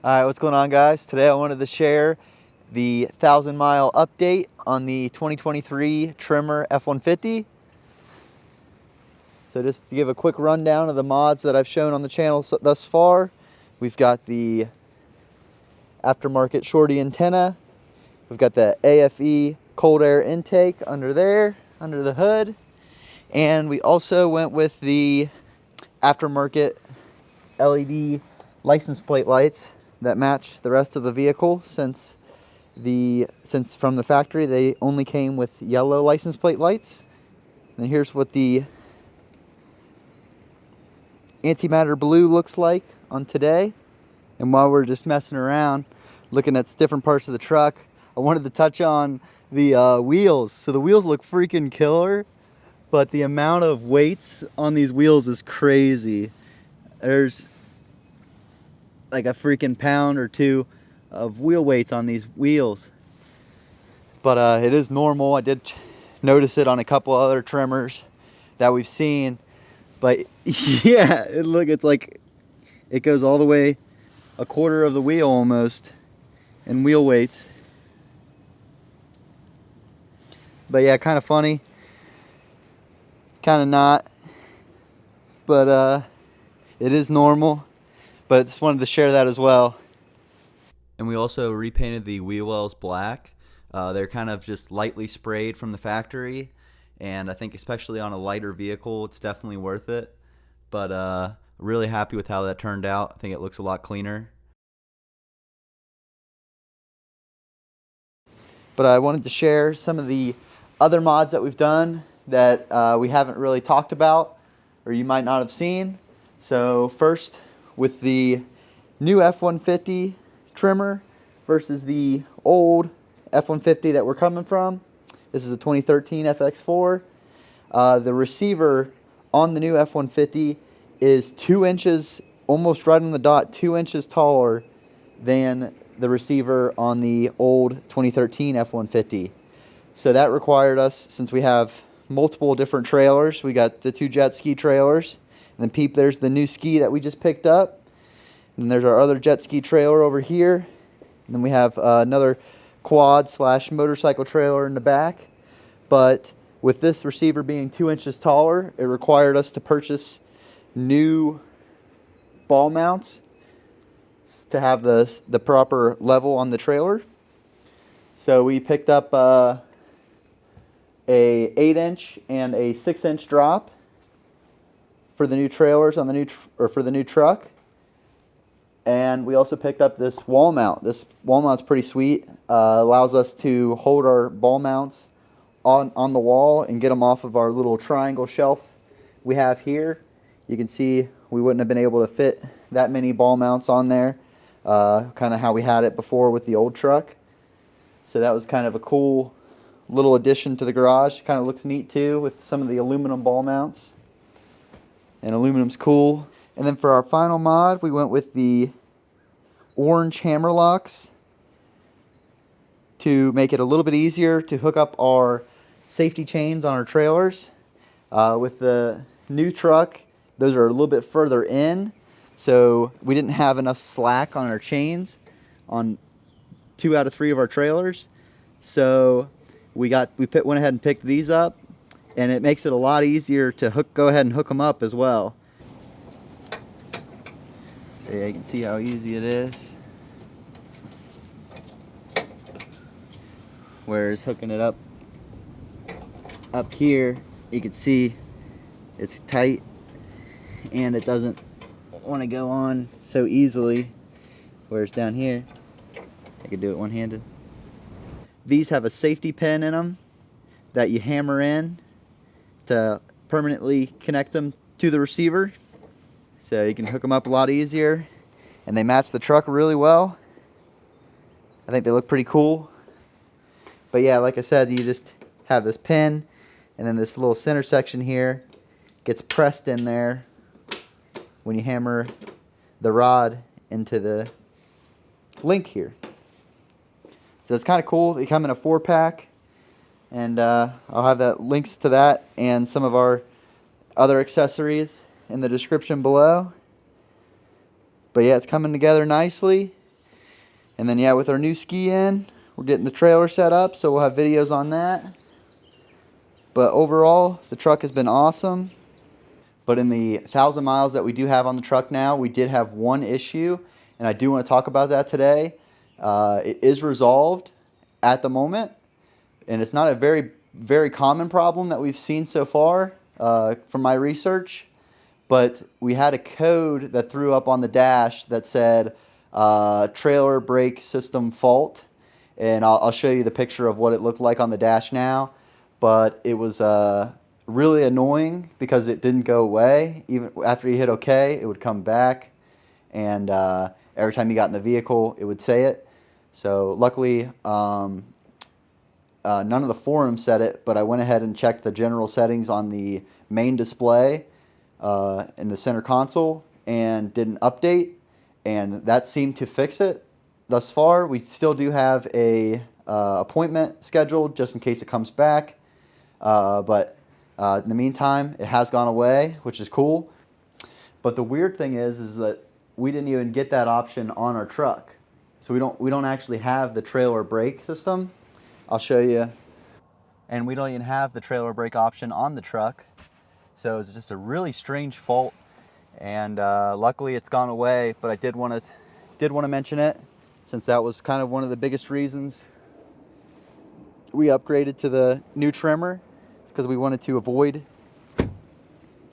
Alright, what's going on, guys? Today I wanted to share the 1,000-mile update on the 2023 Tremor F150. So just to give a quick rundown of the mods that I've shown on the channel thus far, we've got the aftermarket shorty antenna, we've got the AFE cold air intake under there, under the hood, and we also went with the aftermarket LED license plate lights that match the rest of the vehicle, since from the factory they only came with yellow license plate lights. And here's what the antimatter blue looks like on today. And while we're just messing around looking at different parts of the truck, I wanted to touch on the wheels. So the wheels look freaking killer, but the amount of weights on these wheels is crazy. There's like a freaking pound or two of wheel weights on these wheels. But it is normal. I did notice it on a couple other Tremors that we've seen. But yeah, it's like it goes all the way a quarter of the wheel almost in wheel weights. But yeah, kind of funny. Kind of not. But it is normal. But just wanted to share that as well. And we also repainted the wheel wells black. They're kind of just lightly sprayed from the factory, and I think especially on a lighter vehicle, it's definitely worth it. But really happy with how that turned out. I think it looks a lot cleaner. But I wanted to share some of the other mods that we've done that we haven't really talked about, or you might not have seen. So first, with the new F150 Tremor versus the old F150 that we're coming from. This is a 2013 FX4. The receiver on the new F150 is 2 inches, almost right on the dot, 2 inches taller than the receiver on the old 2013 F150. So that required us, since we have multiple different trailers, we got the 2 jet ski trailers, and then there's the new ski that we just picked up. And there's our other jet ski trailer over here. And then we have another quad / motorcycle trailer in the back. But with this receiver being 2 inches taller, it required us to purchase new ball mounts to have the proper level on the trailer. So we picked up a 8-inch and a 6-inch drop for the new trailers on the for the new truck. And we also picked up this wall mount. This wall mount's pretty sweet. Allows us to hold our ball mounts on the wall and get them off of our little triangle shelf we have here. You can see we wouldn't have been able to fit that many ball mounts on there, kind of how we had it before with the old truck. So that was kind of a cool little addition to the garage. Kind of looks neat too with some of the aluminum ball mounts. And aluminum's cool. And then for our final mod, we went with the orange hammer locks to make it a little bit easier to hook up our safety chains on our trailers. With the new truck, those are a little bit further in, so we didn't have enough slack on our chains on 2 out of 3 of our trailers. So we went ahead and picked these up, and it makes it a lot easier to go ahead and hook them up as well. So yeah, you can see how easy it is. Whereas hooking it up here, you can see it's tight and it doesn't want to go on so easily. Whereas down here, I can do it one-handed. These have a safety pin in them that you hammer in to permanently connect them to the receiver. So you can hook them up a lot easier, and they match the truck really well. I think they look pretty cool. But yeah, like I said, you just have this pin, and then this little center section here gets pressed in there when you hammer the rod into the link here. So it's kind of cool. They come in a 4-pack, and I'll have that links to that and some of our other accessories in the description below. But yeah, it's coming together nicely. And then yeah, with our new ski in, we're getting the trailer set up, so we'll have videos on that. But overall, the truck has been awesome. But in the 1,000 miles that we do have on the truck now, we did have one issue, and I do want to talk about that today. It is resolved at the moment, and it's not a very common problem that we've seen so far from my research. But we had a code that threw up on the dash that said trailer brake system fault, and I'll show you the picture of what it looked like on the dash now. But it was really annoying because it didn't go away. Even after you hit OK, it would come back, and every time you got in the vehicle, it would say it. So luckily, none of the forums said it, but I went ahead and checked the general settings on the main display in the center console and did an update, and that seemed to fix it thus far. We still do have a appointment scheduled just in case it comes back, but in the meantime, it has gone away, which is cool. But the weird thing is that we didn't even get that option on our truck. So we don't actually have the trailer brake system. I'll show you. And we don't even have the trailer brake option on the truck. So it's just a really strange fault. And luckily it's gone away, but I did want to mention it since that was kind of one of the biggest reasons we upgraded to the new Tremor. It's because we wanted to avoid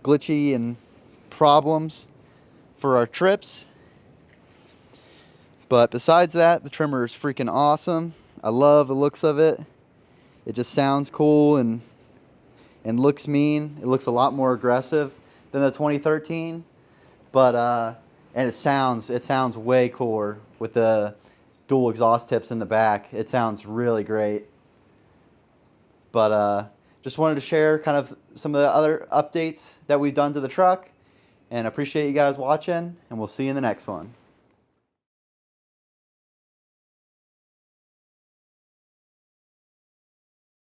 glitchy and problems for our trips. But besides that, the Tremor is freaking awesome. I love the looks of it. It just sounds cool and looks mean. It looks a lot more aggressive than the 2013, but and it sounds way cooler with the dual exhaust tips in the back. It sounds really great. But just wanted to share kind of some of the other updates that we've done to the truck, and appreciate you guys watching, and we'll see you in the next one.